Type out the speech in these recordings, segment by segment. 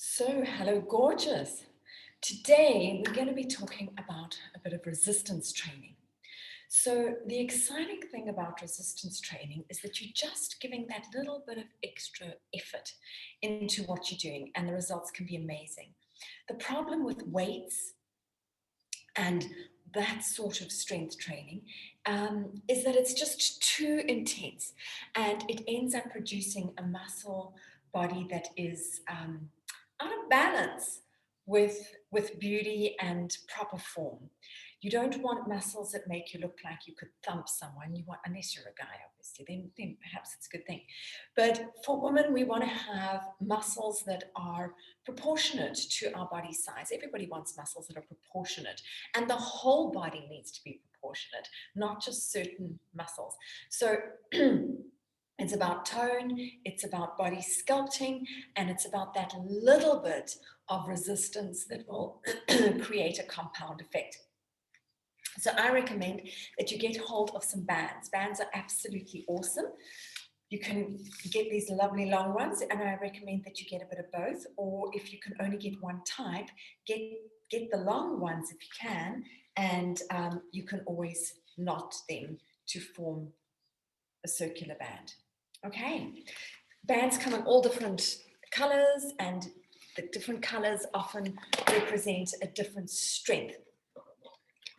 Hello, gorgeous. Today, we're going to be talking about a bit of resistance training. So, the exciting thing about resistance training is that you're just giving that little bit of extra effort into what you're doing, and the results can be amazing. The problem with weights and that sort of strength training is that it's just too intense, and it ends up producing a muscle body that is out of balance with beauty and proper form. You don't want muscles that make you look like you could thump someone. You want, unless you're a guy, obviously, then perhaps it's a good thing. But for women, we want to have muscles that are proportionate to our body size. Everybody wants muscles that are proportionate, and the whole body needs to be proportionate, not just certain muscles. So it's about tone, it's about body sculpting, and it's about that little bit of resistance that will create a compound effect. So I recommend that you get hold of some bands. Bands are absolutely awesome. You can get these lovely long ones, and I recommend that you get a bit of both, or if you can only get one type, get the long ones if you can, and you can always knot them to form a circular band. Okay, bands come in all different colors, and the different colors often represent a different strength.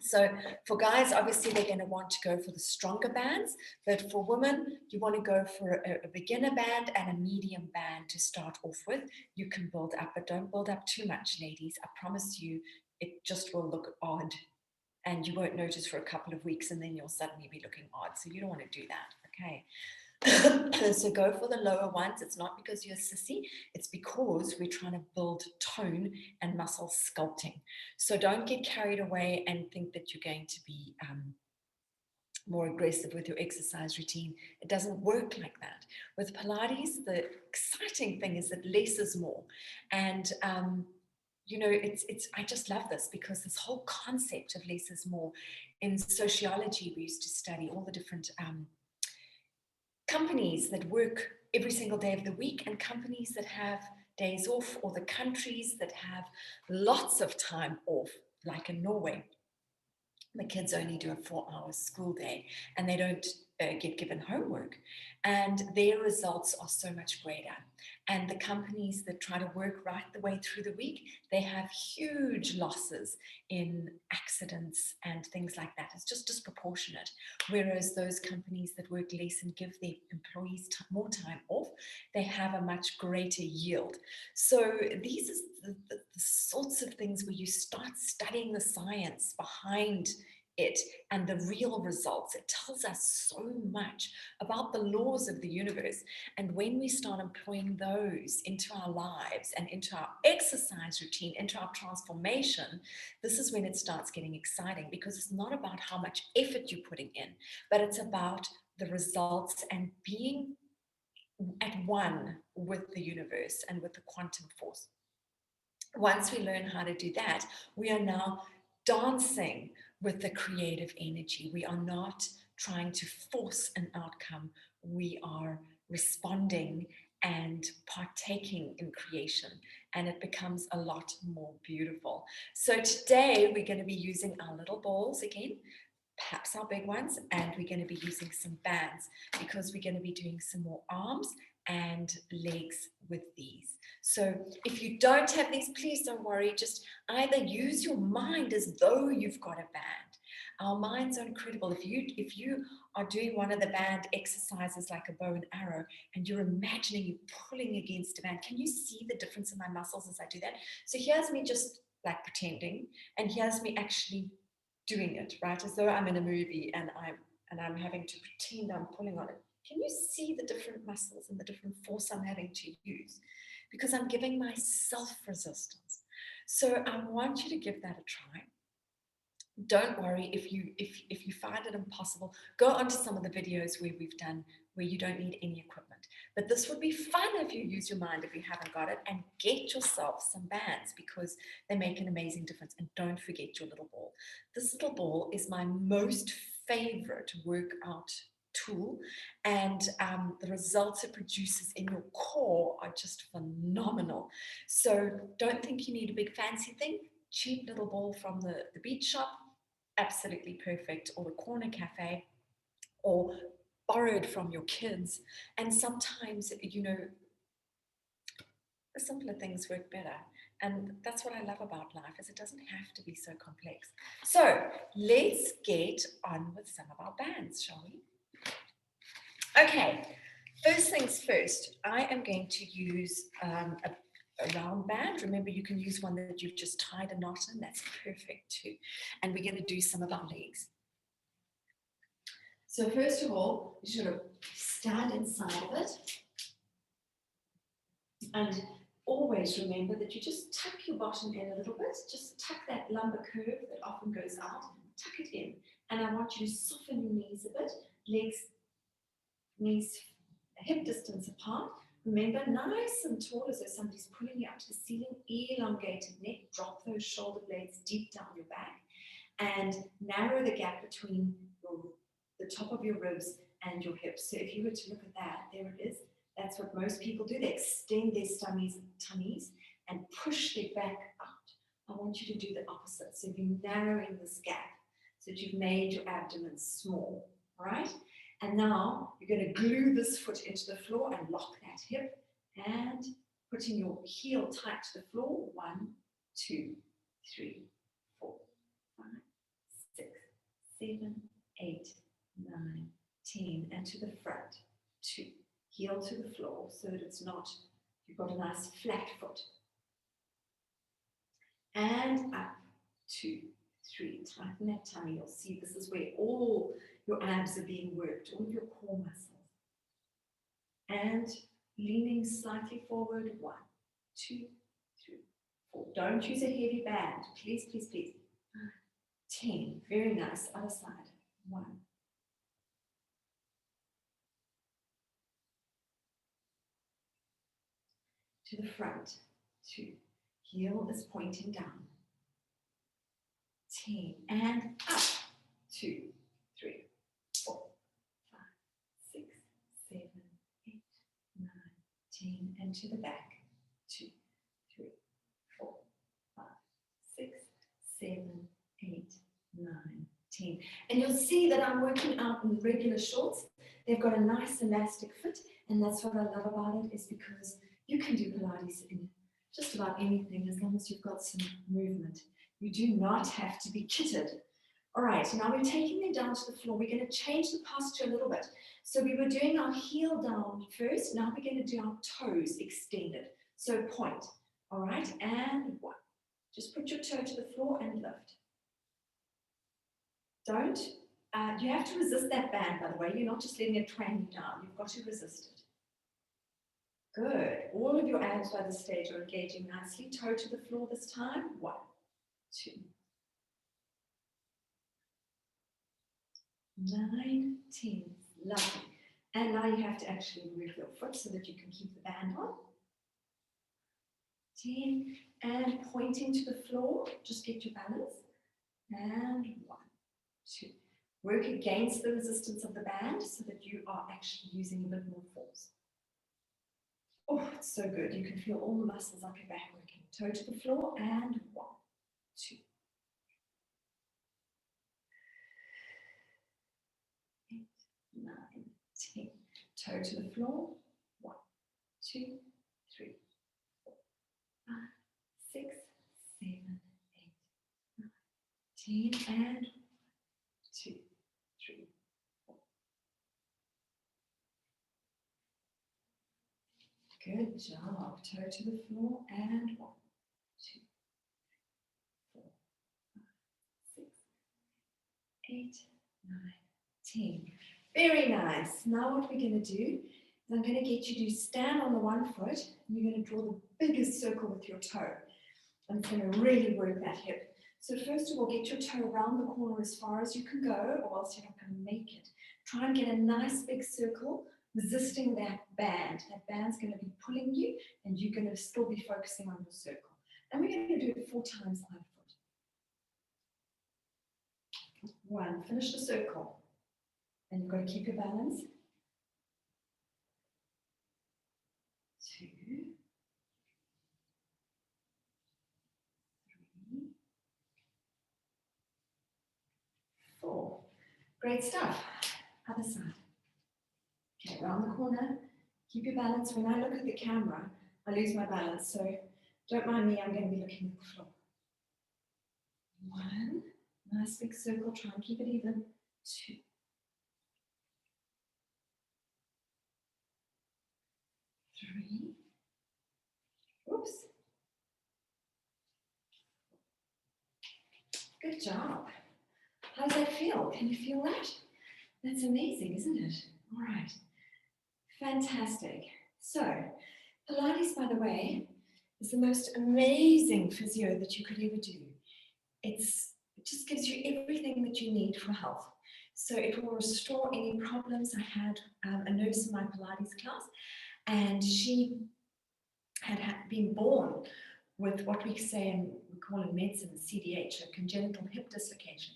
So for guys, obviously, they're going to want to go for the stronger bands, but for women, you want to go for a beginner band and a medium band to start off with. You can build up, but don't build up too much, ladies. I promise you, it just will look odd, and you won't notice for a couple of weeks, and then you'll suddenly be looking odd. So you don't want to do that, okay? So go for the lower ones. It's not because you're a sissy, it's because we're trying to build tone and muscle sculpting. So don't get carried away and think that you're going to be more aggressive with your exercise routine. It doesn't work like that. With Pilates, the exciting thing is that less is more. And it's I just love this, because this whole concept of less is more, in sociology we used to study all the different companies that work every single day of the week, and companies that have days off, or the countries that have lots of time off, like in Norway. The kids only do a 4-hour school day, and they don't get given homework, and their results are so much greater. And the companies that try to work right the way through the week, they have huge losses in accidents and things like that. It's just disproportionate. Whereas those companies that work less and give their employees more time off, they have a much greater yield. So these are the sorts of things where you start studying the science behind it and the real results. It tells us so much about the laws of the universe. And when we start employing those into our lives and into our exercise routine, into our transformation, this is when it starts getting exciting, because it's not about how much effort you're putting in, but it's about the results and being at one with the universe and with the quantum force. Once we learn how to do that, we are now dancing with the creative energy. We are not trying to force an outcome. We are responding and partaking in creation, and it becomes a lot more beautiful. So today we're going to be using our little balls again, perhaps our big ones, and we're going to be using some bands, because we're going to be doing some more arms and legs with these. So if you don't have these, please don't worry. Just either use your mind as though you've got a band. Our minds are incredible. If you are doing one of the band exercises like a bow and arrow, and you're imagining you pulling against a band, can you see the difference in my muscles as I do that? So here's me just like pretending, and here's me actually doing it, right? As though I'm in a movie and I'm having to pretend I'm pulling on it. Can you see the different muscles and the different force I'm having to use? Because I'm giving myself resistance. So I want you to give that a try. Don't worry if you find it impossible. Go onto some of the videos where we've done where you don't need any equipment. But this would be fun if you use your mind, if you haven't got it, and get yourself some bands, because they make an amazing difference. And don't forget your little ball. This little ball is my most favorite workout tool, and the results it produces in your core are just phenomenal. So don't think you need a big fancy thing. Cheap little ball from the beach shop, absolutely perfect, or the corner cafe, or borrowed from your kids. And sometimes, you know, the simpler things work better. And that's what I love about life, is it doesn't have to be so complex. So let's get on with some of our bands, shall we? Okay, first things first, I am going to use a round band. Remember, you can use one that you've just tied a knot in. That's perfect too. And we're going to do some of our legs. So first of all, you sort of stand inside of it. And always remember that you just tuck your bottom in a little bit. Just tuck that lumbar curve that often goes out. Tuck it in. And I want you to soften your knees a bit. Legs, knees hip distance apart. Remember, nice and tall, as though somebody's pulling you up to the ceiling. Elongated neck. Drop those shoulder blades deep down your back. And narrow the gap between the top of your ribs and your hips. So if you were to look at that, there it is. That's what most people do. They extend their tummies and push their back out. I want you to do the opposite. So you're narrowing this gap so that you've made your abdomen small, all right? And now you're going to glue this foot into the floor and lock that hip, and putting your heel tight to the floor. 1, 2, 3, 4, 5, 6, 7, 8, 9, 10, and to the front. 2. Heel to the floor so that it's not, you've got a nice flat foot. And up. 2, 3. Tighten that tummy. You'll see this is where all your abs are being worked, all your core muscles. And leaning slightly forward. 1, 2, 3, 4. Don't use a heavy band. Please, please, please. 10. Very nice. Other side. 1. To the front. 2. Heel is pointing down. 10. And up. 2, 3, 4, 5, 6, 7, 8, 9, 10. And to the back. 2, 3, 4, 5, 6, 7, 8, 9, 10. And you'll see that I'm working out in regular shorts. They've got a nice elastic fit, and that's what I love about it, is because you can do Pilates in just about anything as long as you've got some movement. You do not have to be kitted. All right, now we're taking them down to the floor. We're going to change the posture a little bit. So we were doing our heel down first. Now we're going to do our toes extended. So point. All right, and 1. Just put your toe to the floor and lift. Don't, you have to resist that band, by the way. You're not just letting it twang you down. You've got to resist it. Good. All of your abs by this stage are engaging nicely. Toe to the floor this time. 1, 2, 9, 10. Lovely. And now you have to actually move your foot so that you can keep the band on. 10. And pointing to the floor. Just get your balance. And 1, 2. Work against the resistance of the band so that you are actually using a bit more force. Oh, it's so good. You can feel all the muscles up your back working. Toe to the floor, and 1, 2, 8, 9, 10. Toe to the floor. 1, 2, 3, 4, 5, 6, 7, 8, 9, 10, and 2, 3, 4. Good job. Toe to the floor, and 1, 2, 4, 5, 6, 8, 9, 10. Very nice. Now what we're going to do is I'm going to get you to stand on the one foot, and you're going to draw the biggest circle with your toe. And it's going to really work that hip. So first of all, get your toe around the corner as far as you can go, or else you're not going to make it. Try and get a nice big circle, resisting that band. That band's going to be pulling you, and you're going to still be focusing on your circle. And we're going to do it 4 times on foot. 1, finish the circle. And you've got to keep your balance. 2, 3, 4. Great stuff. Other side. Okay, around the corner. Keep your balance. When I look at the camera, I lose my balance. So don't mind me, I'm going to be looking at the floor. 1. Nice big circle. Try and keep it even. 2. 3. Oops. Good job. How does that feel? Can you feel that? That's amazing, isn't it? All right. Fantastic. So, Pilates, by the way, is the most amazing physio that you could ever do. It just gives you everything that you need for health. So it will restore any problems. I had a nurse in my Pilates class, and she had been born with what we say, and we call in medicine CDH, a congenital hip dislocation.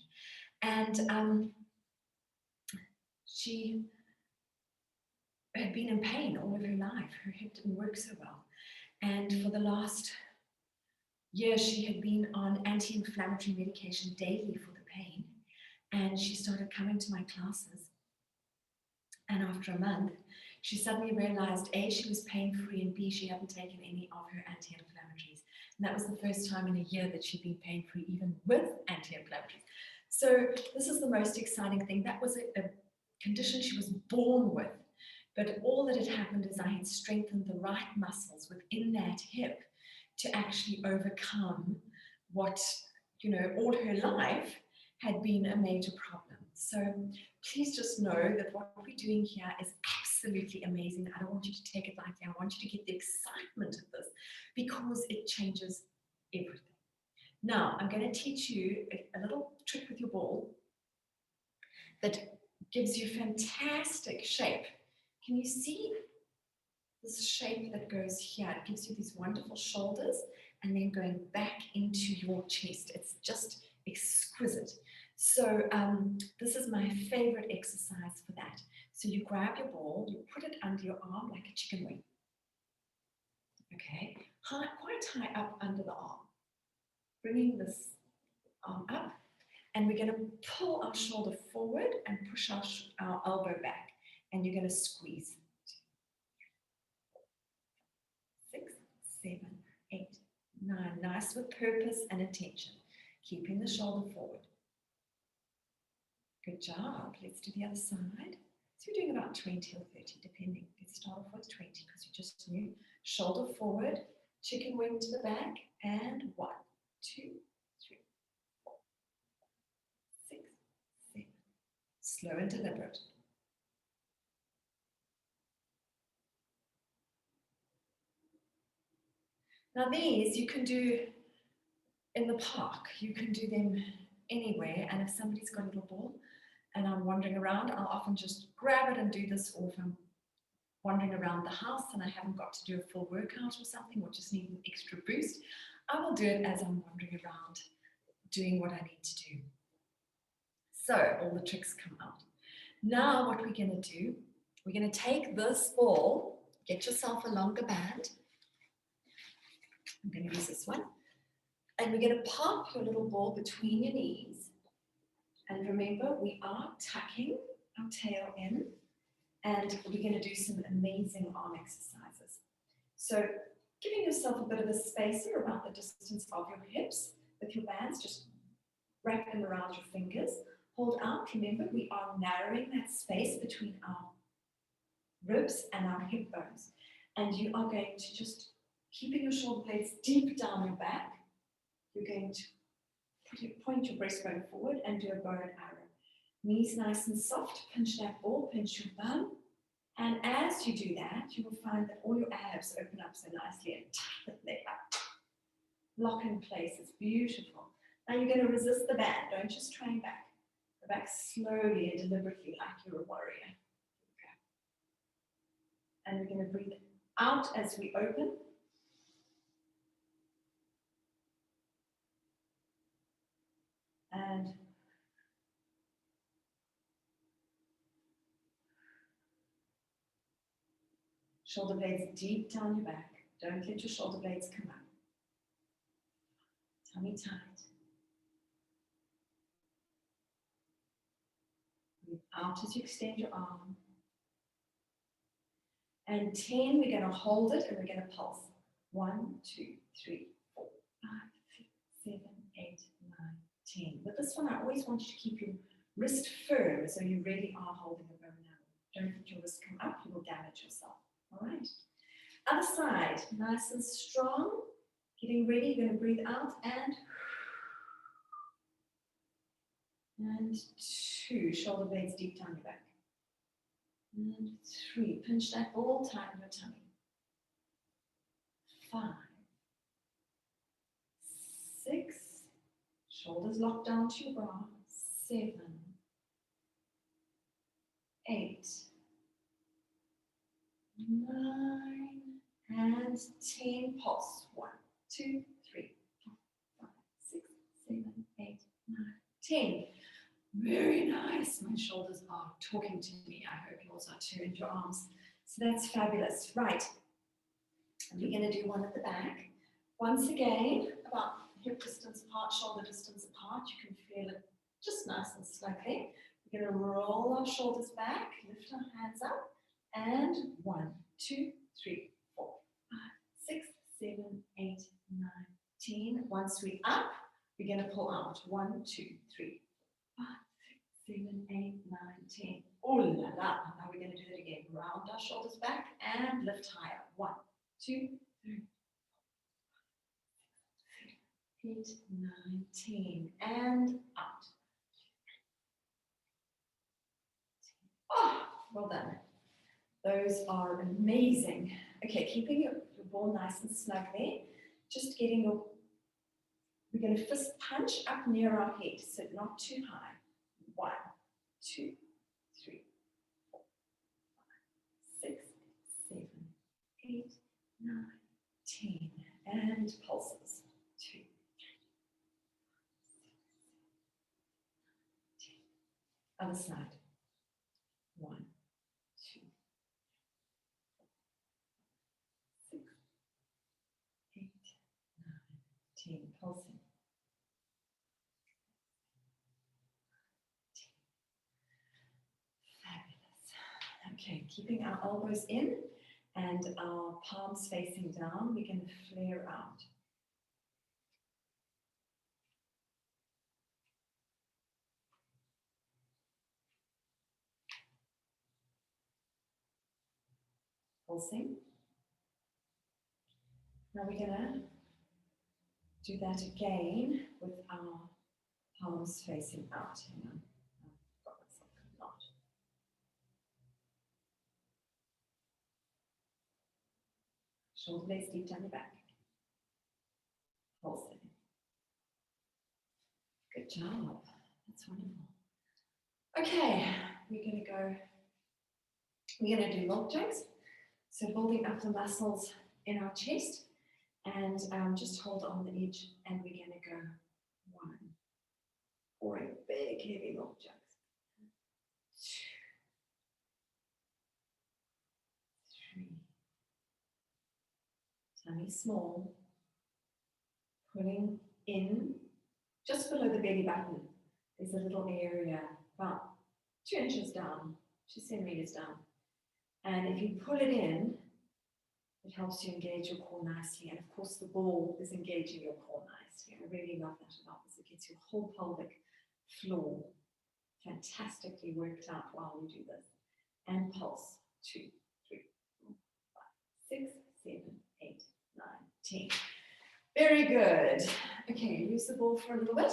And she had been in pain all of her life. Her hip didn't work so well. And for the last year, she had been on anti-inflammatory medication daily for the pain. And she started coming to my classes. And after a month, she suddenly realized, A, she was pain-free, and B, she hadn't taken any of her anti-inflammatories. And that was the first time in a year that she'd been pain-free, even with anti-inflammatories. So this is the most exciting thing. That was a condition she was born with. But all that had happened is I had strengthened the right muscles within that hip to actually overcome what, all her life had been a major problem. So please just know that what we're doing here is absolutely amazing. I don't want you to take it lightly. I want you to get the excitement of this because it changes everything. Now, I'm going to teach you a little trick with your ball that gives you fantastic shape. Can you see this shape that goes here? It gives you these wonderful shoulders and then going back into your chest. It's just exquisite. So this is my favorite exercise for that. So you grab your ball, you put it under your arm like a chicken wing. Okay, quite high up under the arm. Bringing this arm up, and we're going to pull our shoulder forward and push our elbow back, and you're going to squeeze. 6, 7, 8, 9. Nice with purpose and intention. Keeping the shoulder forward. Good job. Let's do the other side. So we're doing about 20 or 30, depending. Let's start off with 20 because you just knew. Shoulder forward, chicken wing to the back, and 1, 2, 3, 4, 6, 7. Slow and deliberate. Now these you can do in the park. You can do them anywhere. And if somebody's got a little ball and I'm wandering around, I'll often just grab it and do this. Or if I'm wandering around the house and I haven't got to do a full workout or something, or just need an extra boost, I will do it as I'm wandering around doing what I need to do. So all the tricks come out. Now what we're going to do, we're going to take this ball, get yourself a longer band. I'm going to use this one. And we're going to pop your little ball between your knees. And remember, we are tucking our tail in, and we're going to do some amazing arm exercises. So giving yourself a bit of a spacer about the distance of your hips with your bands, just wrap them around your fingers. Hold out. Remember, we are narrowing that space between our ribs and our hip bones. And you are going to just, keeping your shoulder blades deep down your back, you're going to point your breastbone forward and do a bow and arrow. Knees nice and soft, pinch that ball, pinch your bum. And as you do that, you will find that all your abs open up so nicely and tighten the leg up. Lock in place, it's beautiful. Now you're going to resist the band, don't just train back. Go back slowly and deliberately like you're a warrior. Okay. And we're going to breathe out as we open. And Shoulder blades deep down your back. Don't let your shoulder blades come up. Tummy tight. Breathe out as you extend your arm. And 10, we're going to hold it and we're going to pulse. 1, 2, 3, 4, 5, 6, 7, 8, 9, 10. With this one, I always want you to keep your wrist firm so you really are holding a bow now. Don't let your wrist come up, you will damage yourself. All right. Other side, nice and strong. Getting ready, you're going to breathe out and 2, shoulder blades deep down your back. And 3, pinch that ball tight in your tummy. 5, 6, shoulders locked down to your bra. 7, 8, 9, and 10. Pulse. 1, 2, 3, 4, 5, 6, 7, 8, 9, 10. Very nice. My shoulders are talking to me. I hope yours are too, and your arms. So that's fabulous. Right. And we're going to do one at the back. Once again, about hip distance apart, shoulder distance apart. You can feel it just nice and slowly. We're going to roll our shoulders back, lift our hands up, and 1, 2, 3, 4, 5, 6, 7, 8, 9, 10. Once we're up, we're going to pull out. 1, 2, 3, 5, 6, 7, 8, 9, 10. Oh la la. Now we're going to do it again. Round our shoulders back and lift higher. 1, 2, 3, 8, 9, 10. And out. Oh, well done. Those are amazing. Okay, keeping your ball nice and snug there. Just getting your, we're going to fist punch up near our head, so not too high. 1, 2, 3, 4, 5, 6, 7, 8, 9, 10. And pulses. 2, 3, 4, 5, 6, 7, 8, 9, 10. Other side. 1, 2, 6, 8, 9, 10. Pulsing. Fabulous. Okay, keeping our elbows in and our palms facing down, we can flare out. Pulsing. Now we're going to do that again with our palms facing out. Hang on. I've got myself a knot. Shoulder blades deep down your back. Pulsing. Good job. That's wonderful. Okay, we're going to do log jumps. So building up the muscles in our chest, and just hold on the edge, and we're going to go 1, or a big heavy log jumps. 2, 3. Tummy small. Pulling in just below the belly button. There's a little area about 2 inches down, 2 centimeters down. And if you pull it in, it helps you engage your core nicely. And of course, the ball is engaging your core nicely. I really love that about this. It gets your whole pelvic floor fantastically worked out while you do this. And pulse. 2, 3, 4, 5, 6, 7, 8, 9, 10. Very good. Okay, use the ball for a little bit.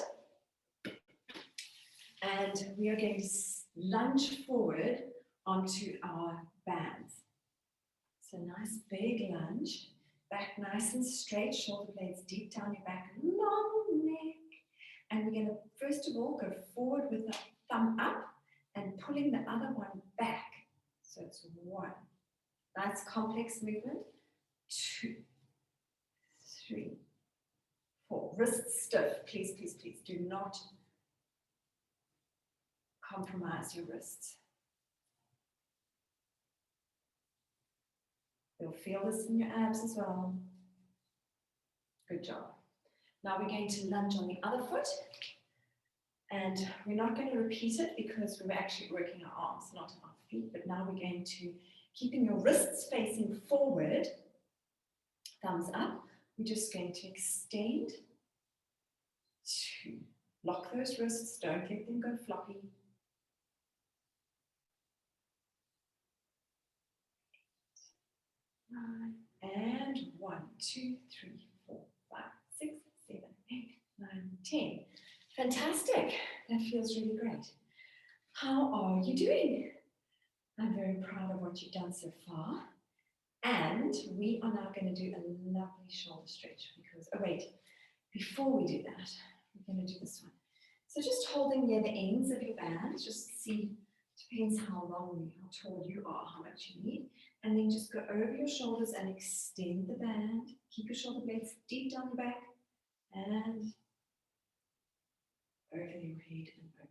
And we are going to lunge forward onto our bands. So nice big lunge, back nice and straight, shoulder blades deep down your back, long neck. And we're going to, first of all, go forward with the thumb up and pulling the other one back. So it's 1. Nice complex movement. 2, 3, 4. Wrists stiff. Please, please, please do not compromise your wrists. You'll feel this in your abs as well. Good job. Now we're going to lunge on the other foot. And we're not going to repeat it because we were actually working our arms, not our feet. But now we're going to, keeping your wrists facing forward, thumbs up, we're just going to extend, 2, lock those wrists, don't let them go floppy. 9, and 1, 2, 3, 4, 5, 6, 7, 8, 9, 10. Fantastic. That feels really great. How are you doing? I'm very proud of what you've done so far. And we are now going to do a lovely shoulder stretch because, oh wait, before we do that, we're going to do this one. So just holding near the ends of your band, just see, depends how long, how tall you are, how much you need. And then just go over your shoulders and extend the band. Keep your shoulder blades deep down your back and over your head and over.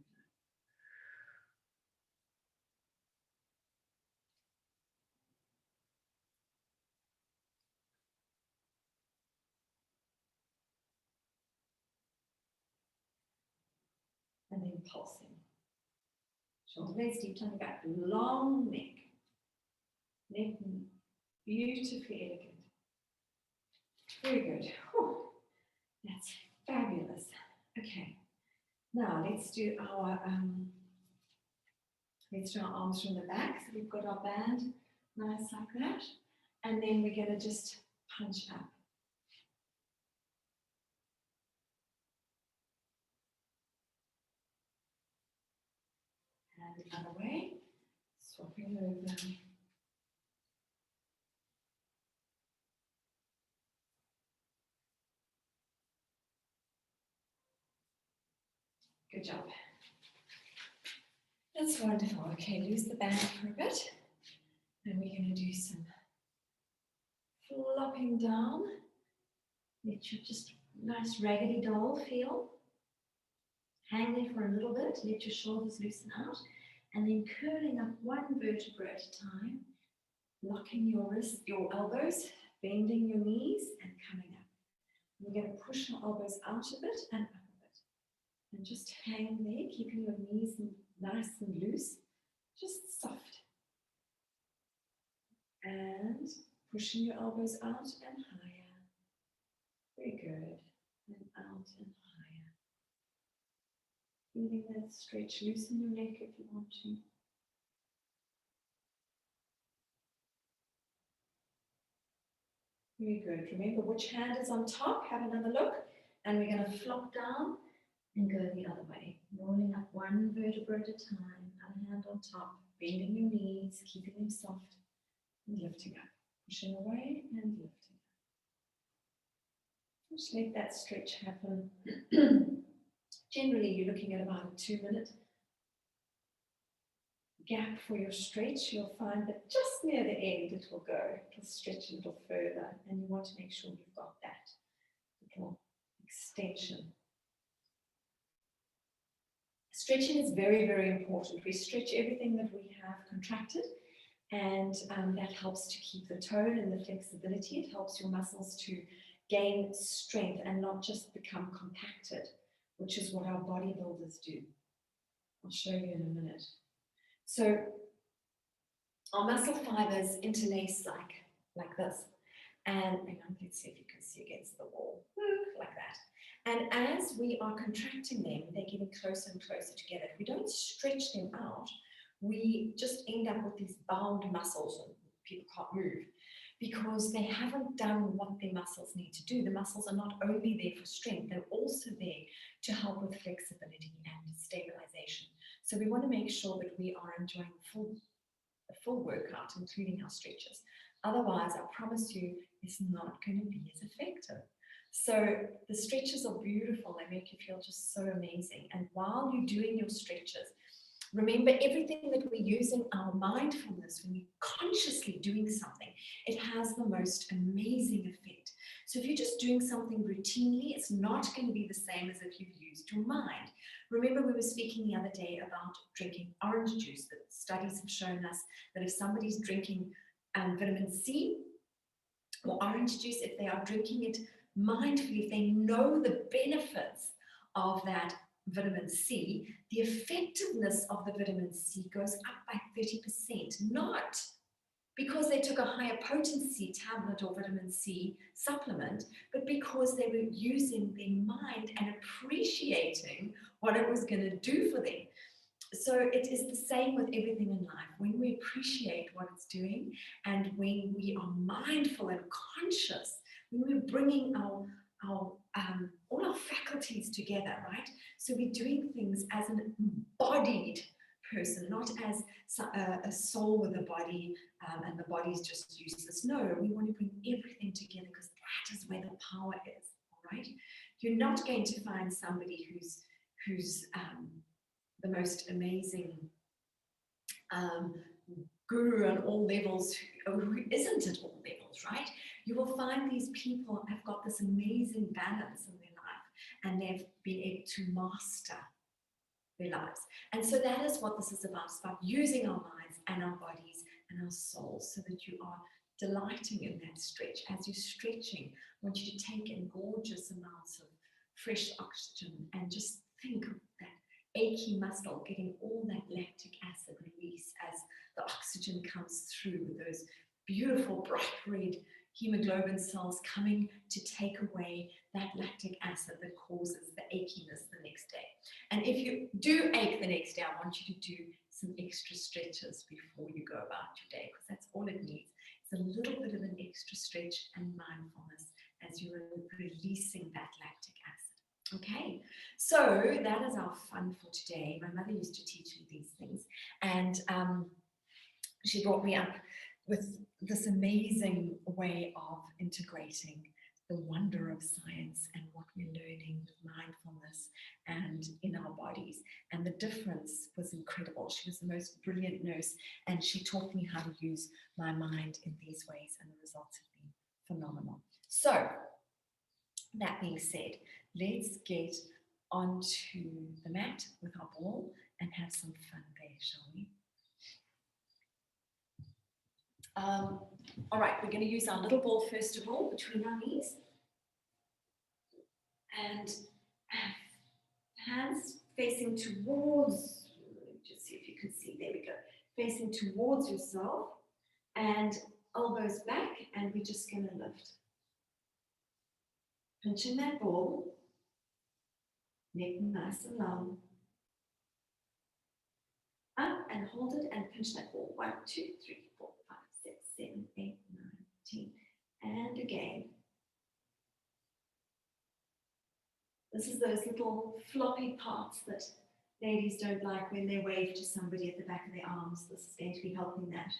And then pulsing. Shoulder blades deep down your back, long neck. Neck beautifully elegant. Very good. Whew. That's fabulous. Okay. Now let's do our arms from the back. So we've got our band nice like that. And then we're going to just punch up. And the other way. Swapping over. Good job. That's wonderful. Okay, lose the band for a bit. And we're going to do some flopping down. Let your just nice raggedy doll feel. Hang there for a little bit. Let your shoulders loosen out. And then curling up one vertebra at a time. Locking your wrists, your elbows, bending your knees and coming up. We're going to push our elbows out a bit and up a bit. And just hang there, keeping your knees nice and loose, just soft. And pushing your elbows out and higher. Very good. And out and higher. Feeling that stretch. Loosen your neck if you want to. Very good. Remember which hand is on top. Have another look. And we're going to flop down and go the other way. Rolling up one vertebra at a time. Other hand on top. Bending your knees. Keeping them soft. And lifting up. Pushing away and lifting up. Just let that stretch happen. Generally, you're looking at about a 2-minute gap for your stretch. You'll find that just near the end it will go. It'll stretch a little further, and you want to make sure you've got that little extension. Stretching is very, very important. We stretch everything that we have contracted, and that helps to keep the tone and the flexibility. It helps your muscles to gain strength and not just become compacted, which is what our bodybuilders do. I'll show you in a minute. So our muscle fibers interlace like this. And let's see if you can see against the wall, like that. And as we are contracting them, they're getting closer and closer together. If we don't stretch them out, we just end up with these bound muscles and people can't move because they haven't done what their muscles need to do. The muscles are not only there for strength, they're also there to help with flexibility and stabilization. So we want to make sure that we are enjoying a full workout, including our stretches. Otherwise, I promise you, it's not going to be as effective. So the stretches are beautiful. They make you feel just so amazing. And while you're doing your stretches, remember everything that we use in our mindfulness, when you're consciously doing something, it has the most amazing effect. So if you're just doing something routinely, it's not going to be the same as if you've used your mind. Remember, we were speaking the other day about drinking orange juice. That studies have shown us that if somebody's drinking vitamin C, or orange juice, if they are drinking it mindfully, if they know the benefits of that vitamin C, the effectiveness of the vitamin C goes up by 30%, not because they took a higher potency tablet or vitamin C supplement, but because they were using their mind and appreciating what it was going to do for them. So it is the same with everything in life. When we appreciate what it's doing, and when we are mindful and conscious, when we're bringing all our faculties together, right? So we're doing things as an embodied person, not as a soul with a body, and the body's just useless. No, we want to bring everything together because that is where the power is. All right, you're not going to find somebody who's the most amazing guru on all levels who isn't at all levels, right? You will find these people have got this amazing balance in their life, and they've been able to master their lives. And so that is what this is about. It's about using our minds and our bodies and our souls so that you are delighting in that stretch. As you're stretching, I want you to take in gorgeous amounts of fresh oxygen and just think of that achy muscle getting all that lactic acid release as the oxygen comes through with those beautiful bright red hemoglobin cells coming to take away that lactic acid that causes the achiness the next day. And if you do ache the next day, I want you to do some extra stretches before you go about your day, because that's all it needs. It's a little bit of an extra stretch and mindfulness as you're releasing that lactic acid. Okay, so that is our fun for today. My mother used to teach me these things, and she brought me up with this amazing way of integrating the wonder of science and what we're learning with mindfulness and in our bodies. And the difference was incredible. She was the most brilliant nurse, and she taught me how to use my mind in these ways, and the results have been phenomenal. So that being said, let's get onto the mat with our ball and have some fun there, shall we? All right, we're going to use our little ball first of all between our knees, and hands facing towards, just see if you can see, there we go, facing towards yourself, and elbows back, and we're just going to lift. Pinching that ball, neck nice and long. Up and hold it and pinch that ball. 1, 2, 3, 4, 5, 6, 7, 8, 9, 10. And again. This is those little floppy parts that ladies don't like when they wave to somebody at the back of their arms. This is going to be helping that.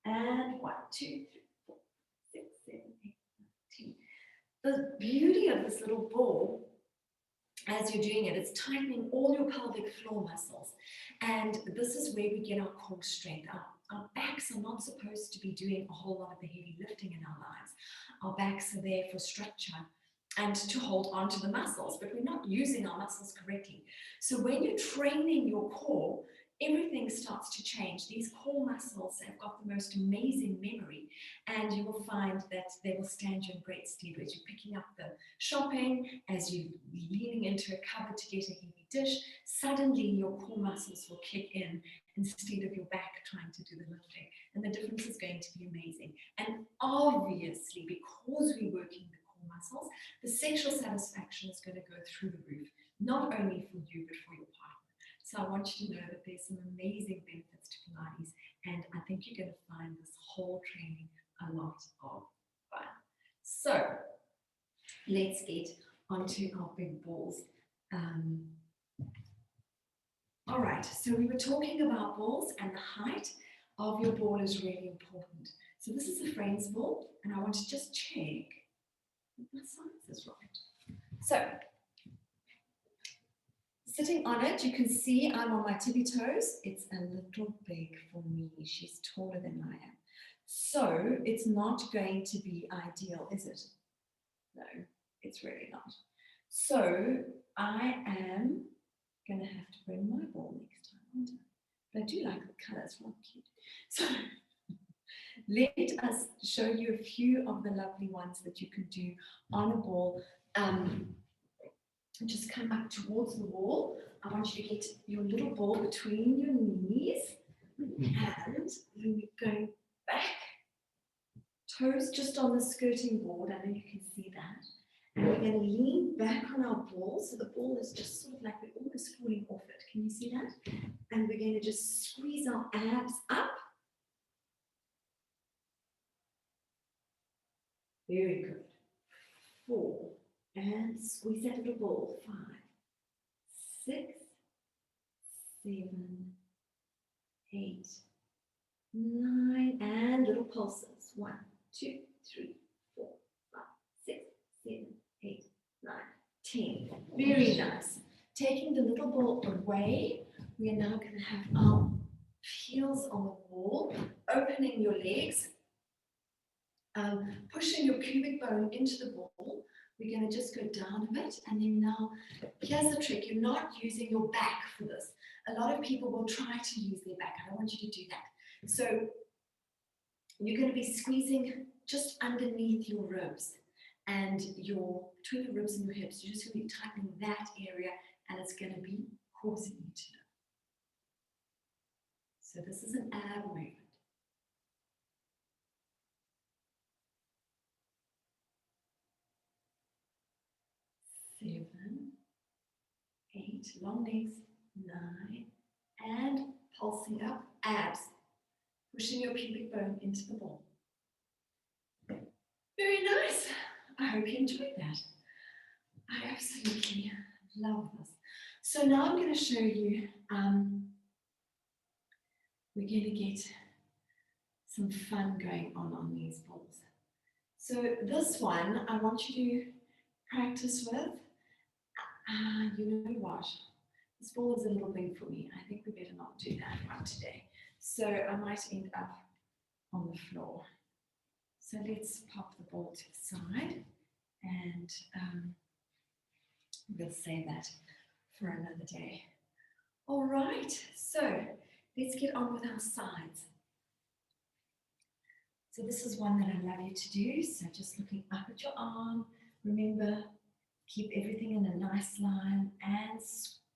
And 1, 2, 3, 4, 6, 7, 8, 9, 10. The beauty of this little ball, as you're doing it, it's tightening all your pelvic floor muscles. And this is where we get our core strength. Our backs are not supposed to be doing a whole lot of the heavy lifting in our lives. Our backs are there for structure and to hold on to the muscles, but we're not using our muscles correctly. So when you're training your core, everything starts to change. These core muscles have got the most amazing memory, and you will find that they will stand you in great stead as you're picking up the shopping, as you're leaning into a cupboard to get a heavy dish. Suddenly your core muscles will kick in instead of your back trying to do the lifting, and the difference is going to be amazing. And obviously, because we're working the core muscles, the sexual satisfaction is going to go through the roof, not only for you but for your partner. So I want you to know that there's some amazing benefits to Pilates, and I think you're going to find this whole training a lot of fun. So let's get onto our big balls. All right, so we were talking about balls, and the height of your ball is really important. So this is a friend's ball, and I want to just check that my size is right. So sitting on it, you can see I'm on my tippy toes. It's a little big for me. She's taller than I am. So it's not going to be ideal, is it? No, it's really not. So I am going to have to bring my ball next time, aren't I? But I do like the colours, not cute. So let us show you a few of the lovely ones that you can do on a ball. Just come up towards the wall. I want you to get your little ball between your knees and you're going back, toes just on the skirting board. I know you can see that. And we're going to lean back on our ball. So the ball is just sort of like we're almost falling off it. Can you see that? And we're going to just squeeze our abs up. Very good. 4. And squeeze that little ball. 5, 6, 7, 8, 9. And little pulses. 1, 2, 3, 4, 5, 6, 7, 8, 9, 10. Very nice. Taking the little ball away, we are now going to have our heels on the wall, opening your legs, pushing your pubic bone into the ball. We're going to just go down a bit, and then now, here's the trick. You're not using your back for this. A lot of people will try to use their back. I don't want you to do that. So you're going to be squeezing just underneath your ribs and between your ribs and your hips. You're just going to be tightening that area, and it's going to be causing you to lift. So this is an ab movement. 7, 8, long legs, 9, and pulsing up, abs, pushing your pubic bone into the ball. Very nice. I hope you enjoyed that. I absolutely love this. So now I'm going to show you, we're going to get some fun going on these balls. So this one, I want you to practice with. You know what? This ball is a little big for me. I think we better not do that one today. So I might end up on the floor. So let's pop the ball to the side, and we'll save that for another day. All right, so let's get on with our sides. So this is one that I love you to do. So just looking up at your arm. Remember, keep everything in a nice line, and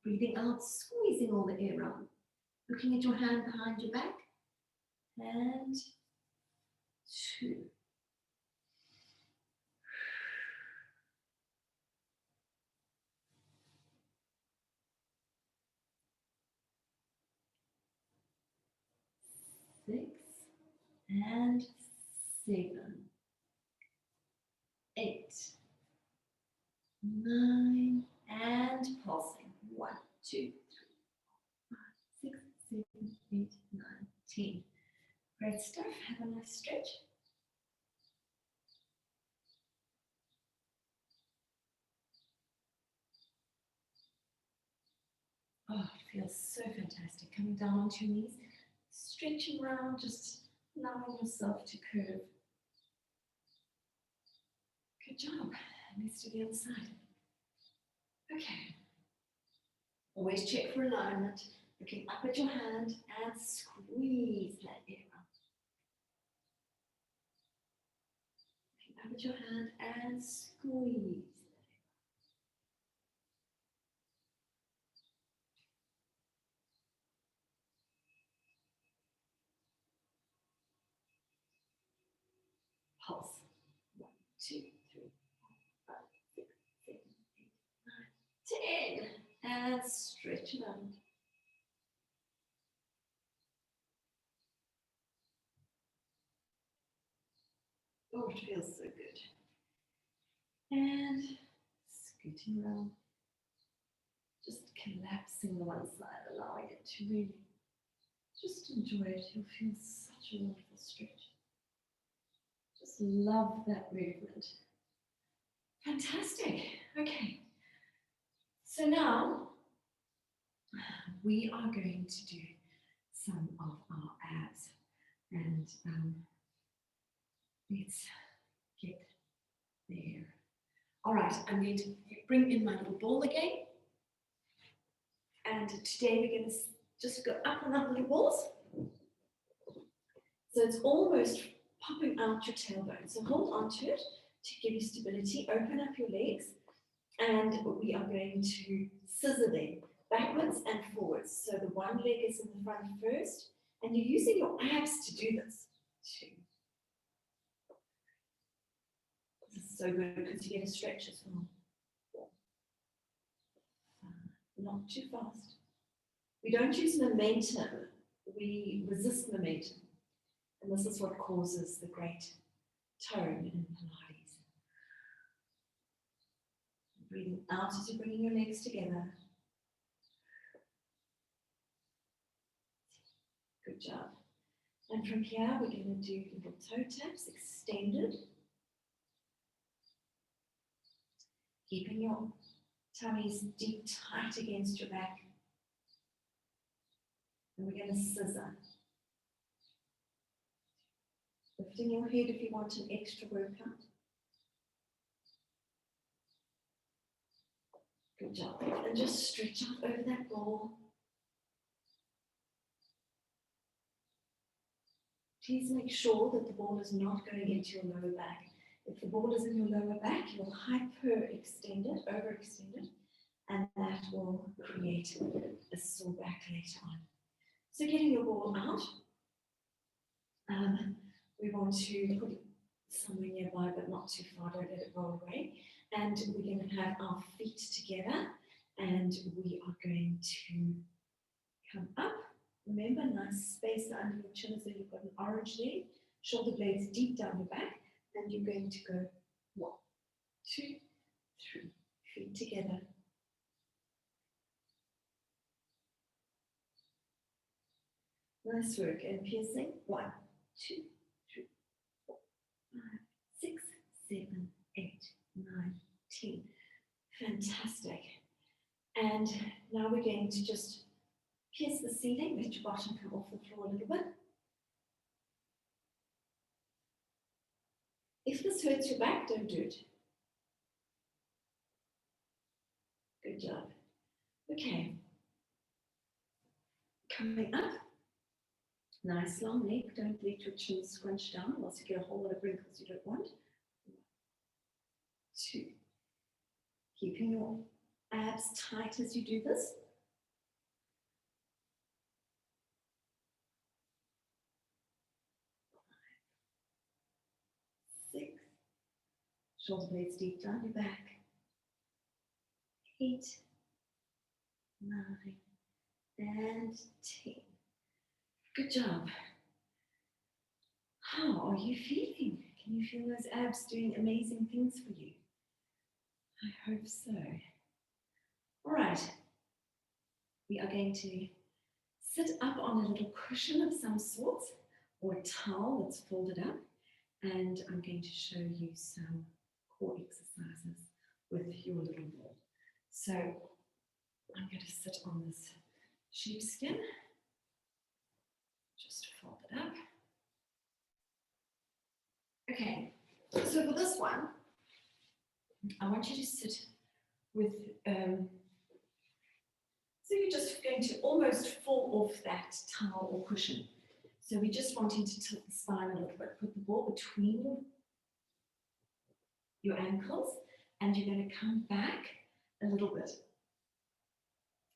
breathing out, squeezing all the air out. Looking at your hand behind your back, and 2. 6, and 7, 8, 9, and pulsing. 1, 2, 3, 4, 5, 6, 7, 8, 9, 10. Great stuff. Have a nice stretch. Oh, it feels so fantastic. Coming down onto your knees, stretching around, just allowing yourself to curve. Good job. Let's do the other side. Okay. Always check for alignment. Looking up at your hand and squeeze that air out. Looking up at your hand and squeeze. Pulse. 1, 2, 3, 4, 5, 6, 7, 8, 9, 10. And stretch it out. Oh, it feels so good. And scooting around. Just collapsing the one side, allowing it to really just enjoy it. You'll feel such a wonderful stretch. Just love that movement. Fantastic. Okay. So now we are going to do some of our abs, and let's get there. All right, I'm going to bring in my little ball again, and today we're going to just go up and up little balls. So it's almost popping out your tailbone. So hold on to it to give you stability. Open up your legs, and we are going to scissor them backwards and forwards. So the one leg is in the front first, and you're using your abs to do this. 2. This is so good because you get a stretch as well. 4. 5. Not too fast. We don't use momentum, we resist momentum. And this is what causes the great tone in Pilates. Breathing out as you're bringing your legs together. Good job. And from here, we're going to do little toe taps, extended. Keeping your tummies deep, tight against your back. And we're going to scissor. Lifting your head if you want an extra workout. Good job. And just stretch out over that ball. Please make sure that the ball is not going into your lower back. If the ball is in your lower back, you'll hyperextend it, overextend it, and that will create a sore back later on. So getting your ball out, we want to put it somewhere nearby, but not too far, don't let it roll away. And we're going to have our feet together, and we are going to come up. Remember, nice space under your chin as though you've got an orange there. Shoulder blades deep down your back, and you're going to go 1, 2, 3, feet together. Nice work. And piercing. 1, 2, 3, 4, 5, 6, 7, 8, 9, 10. Fantastic. And now we're going to just pierce the ceiling. Let your bottom come off the floor a little bit. If this hurts your back, don't do it. Good job. Okay. Coming up. Nice long neck. Don't let your chin scrunch down, or else you get a whole lot of wrinkles you don't want. 1, 2. Keeping your abs tight as you do this. 5, 6. Shoulder blades deep down your back. 8, 9, and 10. Good job. How are you feeling? Can you feel those abs doing amazing things for you? I hope so. All right. We are going to sit up on a little cushion of some sort, or a towel that's folded up, and I'm going to show you some core exercises with your little ball. So I'm going to sit on this sheepskin, just fold it up. Okay, so for this one, I want you to sit with, so you're just going to almost fall off that towel or cushion. So we're just wanting to tilt the spine a little bit, put the ball between your ankles, and you're going to come back a little bit.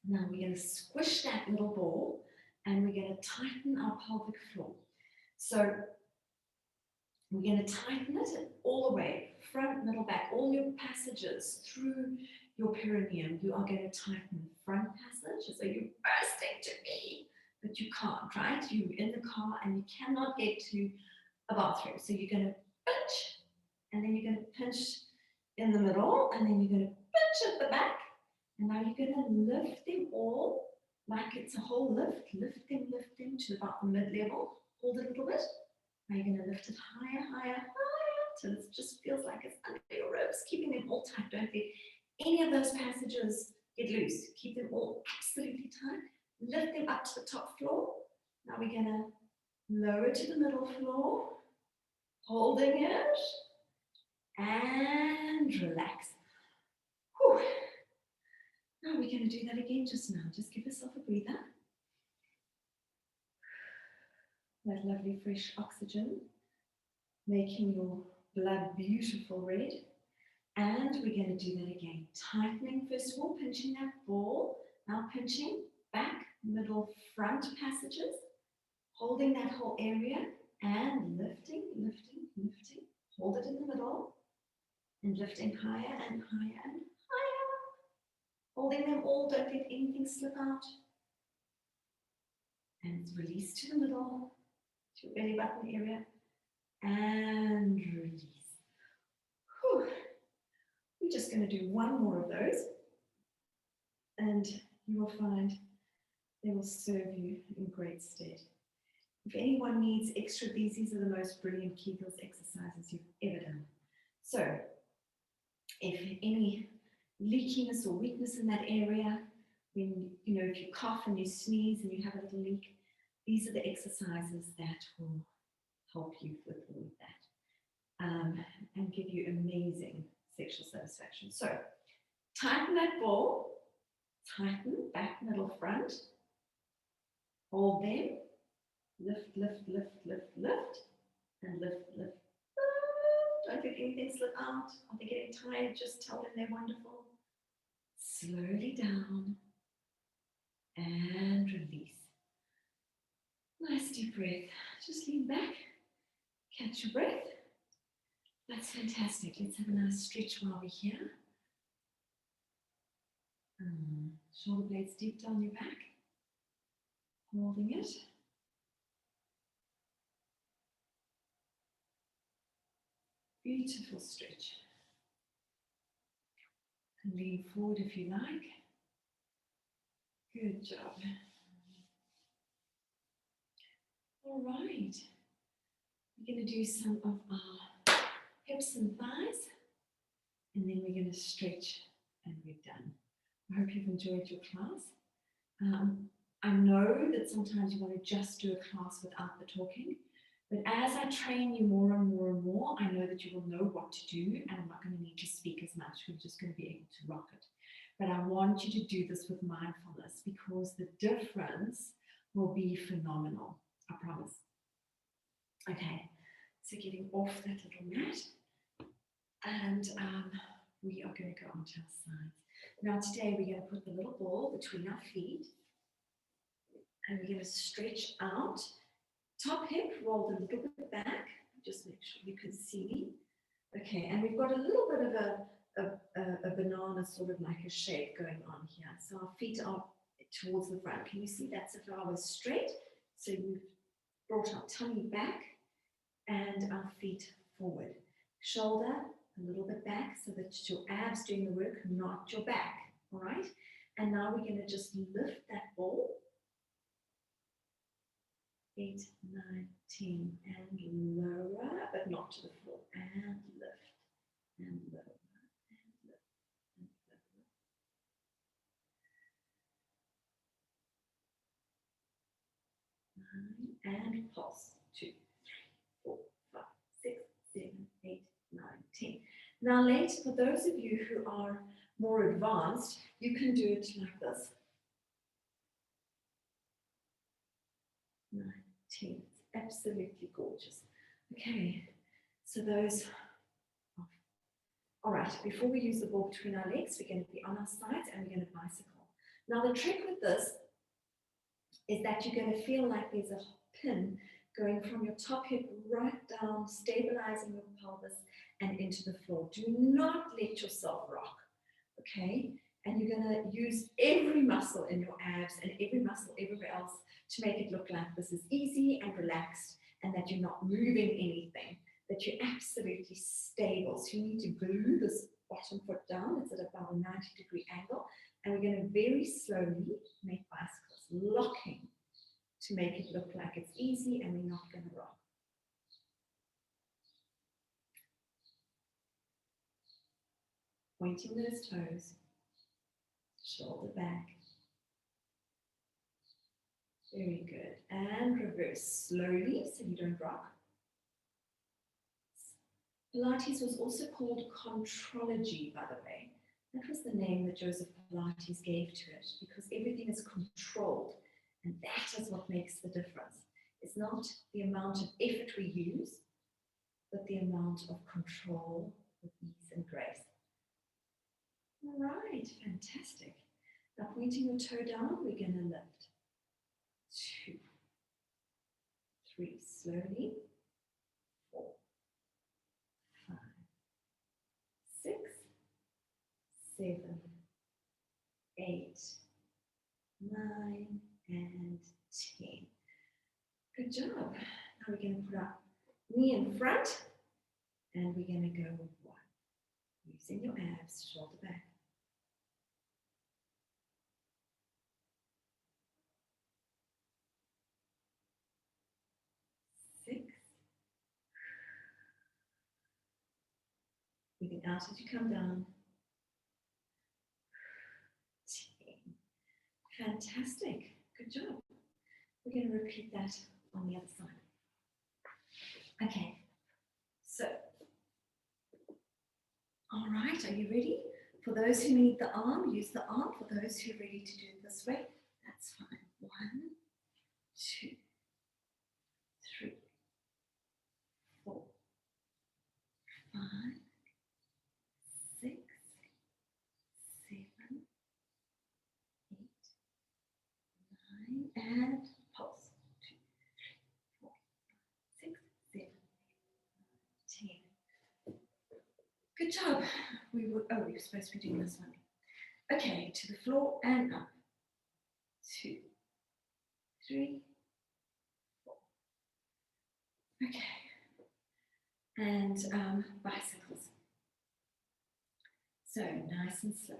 Now we're going to squish that little ball, and we're going to tighten our pelvic floor. So we're going to tighten it all the way, front, middle, back, all your passages through your perineum. You are going to tighten the front passage, so you're bursting to me, but you can't, right? You're in the car and you cannot get to a bathroom. So you're going to pinch, and then you're going to pinch in the middle, and then you're going to pinch at the back. And now you're going to lift them all like it's a whole lift. Lift them to about the mid-level. Hold it a little bit. Now you're going to lift it higher, higher, higher, till it just feels like it's under your ribs, keeping them all tight. Don't let any of those passages get loose. Keep them all absolutely tight. Lift them up to the top floor. Now we're going to lower to the middle floor, holding it, and relax. Whew. Now we're going to do that again just now. Just give yourself a breather. That lovely fresh oxygen making your blood beautiful red. And we're going to do that again. Tightening, first of all, pinching that ball. Now pinching back, middle, front passages. Holding that whole area and lifting, lifting, lifting. Hold it in the middle and lifting higher and higher and higher. Holding them all, don't let anything slip out. And release to the middle, to your belly button area. And release. Whew. We're just going to do one more of those. And you will find they will serve you in great stead. If anyone needs extra, these are the most brilliant Kegels exercises you've ever done. So, if any leakiness or weakness in that area, when if you cough and you sneeze and you have a little leak, these are the exercises that will help you with all of that and give you amazing sexual satisfaction. So, tighten that ball, tighten back, middle, front, hold them. Lift, lift, lift, lift, lift, and lift, lift. Don't let anything slip out. Are they getting tired? Just tell them they're wonderful. Slowly down and release. Nice deep breath. Just lean back, catch your breath. That's fantastic. Let's have a nice stretch while we're here. Shoulder blades deep down your back. Holding it. Beautiful stretch. And lean forward if you like. Good job. All right. We're going to do some of our hips and thighs. And then we're going to stretch and we're done. I hope you've enjoyed your class. I know that sometimes you want to just do a class without the talking. But as I train you more and more and more, I know that you will know what to do, and I'm not going to need to speak as much. We're just going to be able to rock it. But I want you to do this with mindfulness because the difference will be phenomenal. I promise. Okay, so getting off that little mat, and we are going to go onto our sides. Now today we're going to put the little ball between our feet, and we're going to stretch out. Top hip rolled a little bit back. Just make sure you can see me. Okay, and we've got a little bit of a banana, sort of like a shape going on here. So our feet are towards the front. Can you see that's if I was straight? So we've brought our tummy back and our feet forward. Shoulder a little bit back so that it's your abs doing the work, not your back. All right? And now we're going to just lift that ball. 8, 9, 10, and lower, but not to the floor. And lift, and lower, and lift, and lower. 9, and pulse. 2, 3, 4, 5, 6, 7, 8, 9, 10. Now later, for those of you who are more advanced, you can do it like this. 9, 10. Absolutely gorgeous. Okay, so those. All right, before we use the ball between our legs, we're going to be on our sides and we're going to bicycle. Now the trick with this is that you're going to feel like there's a pin going from your top hip right down, stabilizing your pelvis and into the floor. Do not let yourself rock, okay? And you're going to use every muscle in your abs and every muscle everywhere else to make it look like this is easy and relaxed and that you're not moving anything, that you're absolutely stable. So you need to glue this bottom foot down. It's at about a 90-degree angle. And we're going to very slowly make bicycles, locking to make it look like it's easy and we're not going to rock. Pointing those toes, shoulder back. Very good. And reverse slowly so you don't rock. Pilates was also called contrology, by the way. That was the name that Joseph Pilates gave to it because everything is controlled. And that is what makes the difference. It's not the amount of effort we use, with the amount of control, with ease and grace. All right, fantastic. Now pointing your toe down, we're going to lift. 2, 3, slowly. 4, 5, 6, 7, 8, 9, and 10. Good job. Now we're going to put our knee in front, and we're going to go with 1. Using your abs, shoulder back. 6. Breathing out as you come down. 10. Fantastic. Good job. We're going to repeat that on the other side. Okay. So, all right, are you ready? For those who need the arm, use the arm. For those who are ready to do it this way, that's fine. 1, 2, 3, 4, 5, 6, 7, 8, 9, and pulse. 2, 3, 4, 5, 6, 7, 10. Good job. We're supposed to be doing this one. Okay, to the floor and up. 2, 3, 4. Okay. And bicycles. So nice and slow.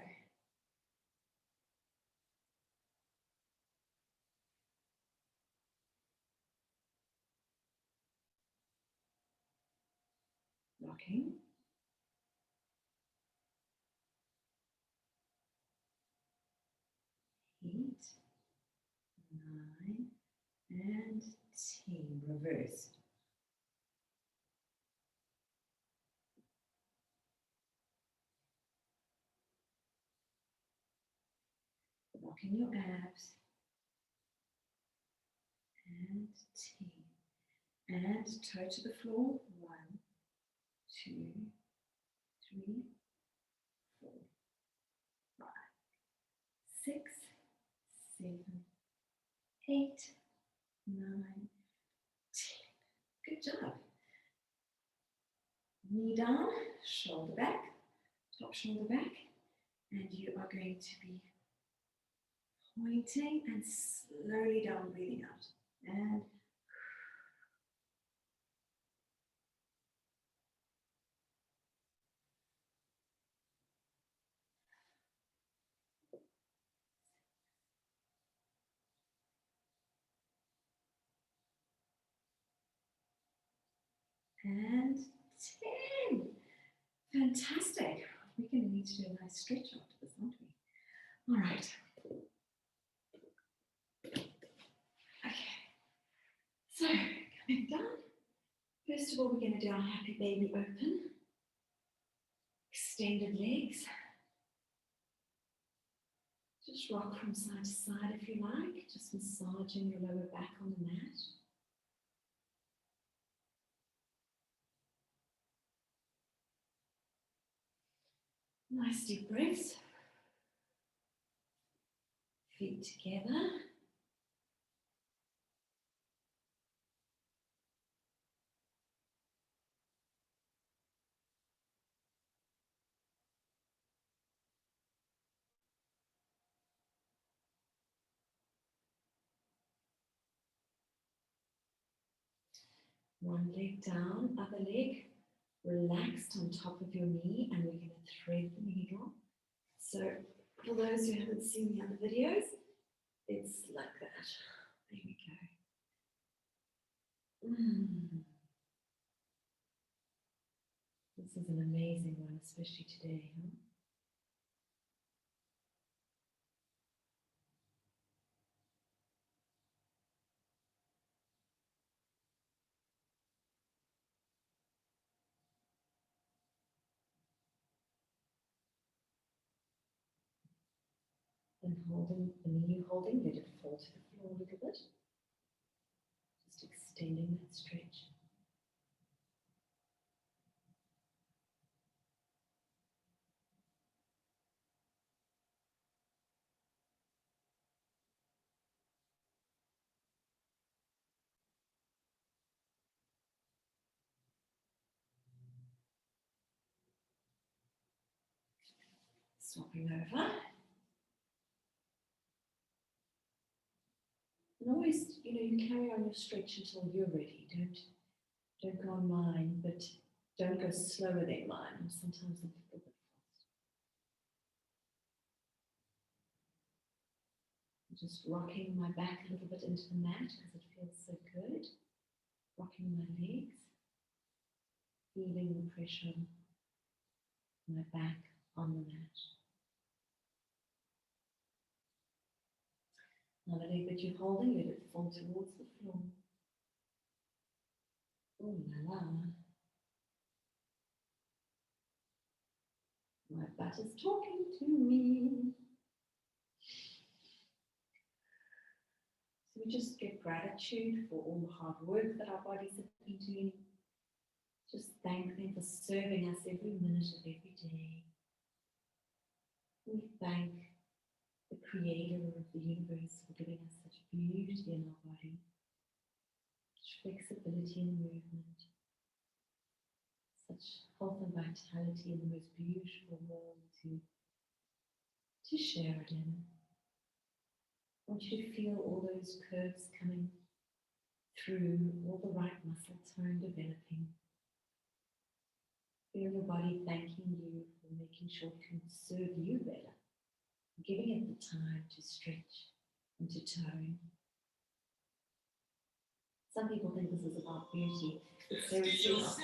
Rocking. 8, 9, and 10. Reverse. Rocking your abs. And 10. And toe to the floor. 1, 2, 3, 4, 5, 6, 7, 8, 9, 10. Good job. Knee down, shoulder back, top shoulder back, and you are going to be pointing and slowly down, breathing out. And and 10. Fantastic. We're going to need to do a nice stretch after this, aren't we? All right. Okay. So, coming down. First of all, we're going to do our happy baby open. Extended legs. Just rock from side to side if you like. Just massaging your lower back on the mat. Nice deep breaths. Feet together. One leg down, other leg relaxed on top of your knee, and we're going to thread the needle. So for those who haven't seen the other videos, it's like that. There we go. This is an amazing one, especially today. Huh? And holding the knee you're holding, let it fall to the floor a little bit. Just extending that stretch. Swapping over. And always, you carry on your stretch until you're ready. Don't go on mine, but don't go slower than mine. I'm sometimes a little bit fast. I'm just rocking my back a little bit into the mat because it feels so good. Rocking my legs, feeling the pressure on my back on the mat. Now the leg that you're holding, let it fall towards the floor. Oh la la. My butt is talking to me. So we just give gratitude for all the hard work that our bodies have been doing. Just thank them for serving us every minute of every day. We thank the creator of the universe for giving us such beauty in our body, such flexibility in movement, such health and vitality in the most beautiful world to share it in. I want you to feel all those curves coming through, all the right muscle tone developing. Feel your body thanking you for making sure it can serve you better, giving it the time to stretch and to tone. Some people think this is about beauty. It's seriously not.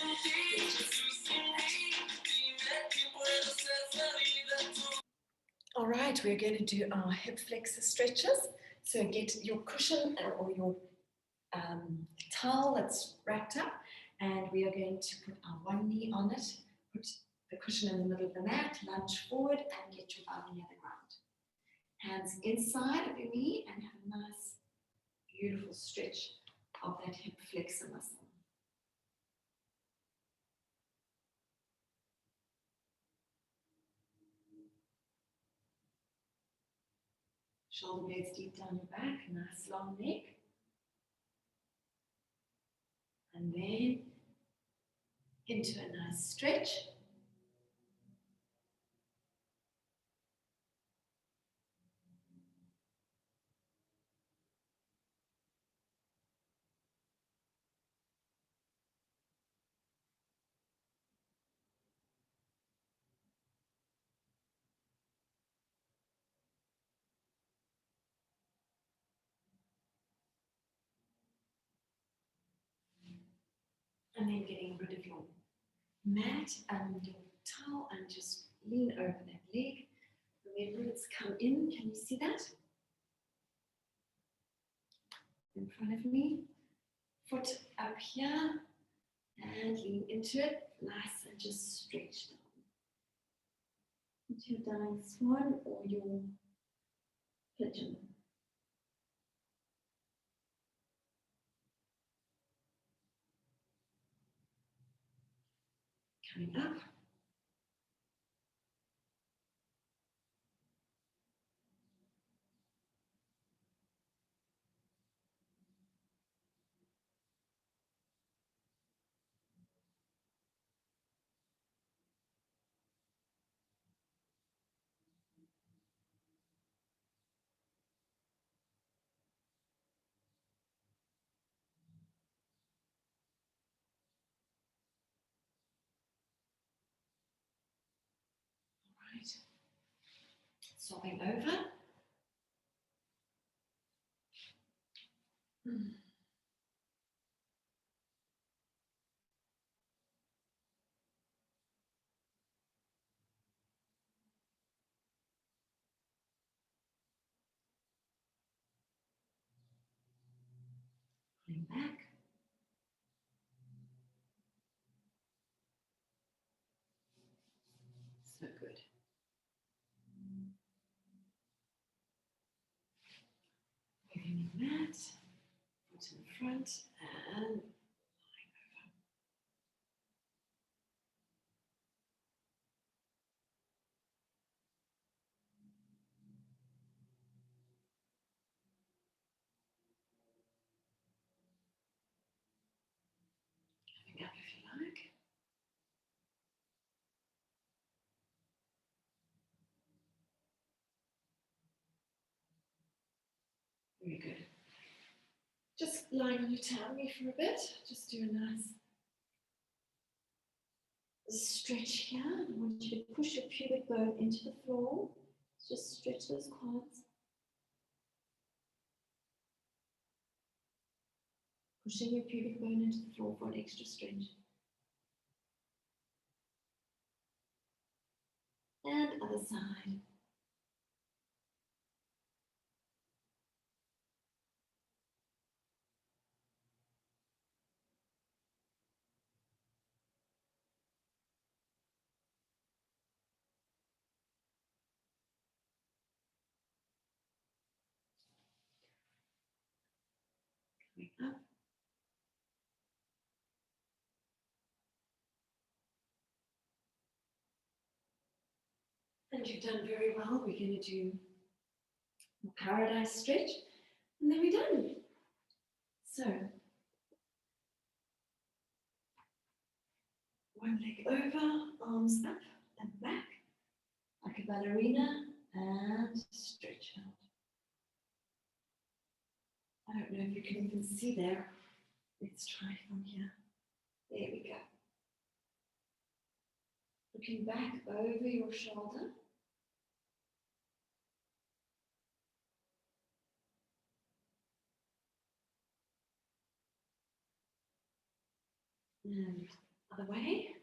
All right, we're going to do our hip flexor stretches. So get your cushion or your towel that's wrapped up, and we are going to put our one knee on it, put the cushion in the middle of the mat, lunge forward, and get your bum near the ground. Hands inside of your knee and have a nice, beautiful stretch of that hip flexor muscle. Shoulder blades deep down your back, nice long neck. And then into a nice stretch. And then getting rid of your mat and your towel and just lean over that leg. Remember, it's come in. Can you see that? In front of me. Foot up here and lean into it. Nice and just stretch down. Into your dying swan or your pigeon. Coming up. Right. Swapping over. Pulling back. So good. Moving the mat. Foot in front and coming up if you like. Very good. Just lying on your tummy for a bit. Just do a nice stretch here. I want you to push your pubic bone into the floor. Just stretch those quads. Pushing your pubic bone into the floor for an extra stretch. And other side. Coming up. And you've done very well. We're going to do a paradise stretch, and then we're done. So, one leg over, arms up and back, like a ballerina, and stretch out. I don't know if you can even see there. Let's try from here. There we go. Looking back over your shoulder. And other way.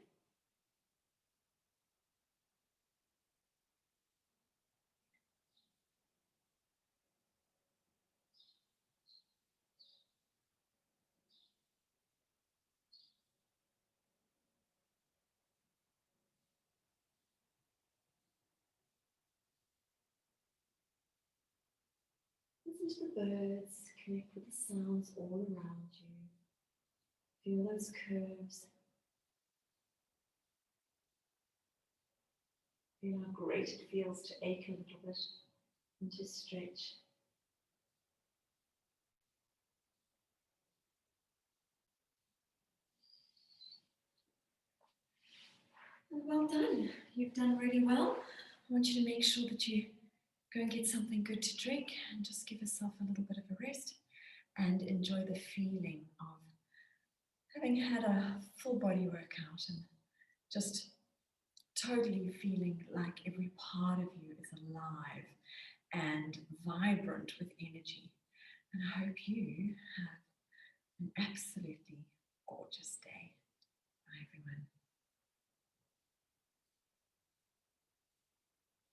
Listen to the birds, connect with the sounds all around you. Feel those curves. Feel how great it feels to ache a little bit and to stretch. And well done. You've done really well. I want you to make sure that you go and get something good to drink and just give yourself a little bit of a rest and enjoy the feeling of having had a full body workout and just totally feeling like every part of you is alive and vibrant with energy. And I hope you have an absolute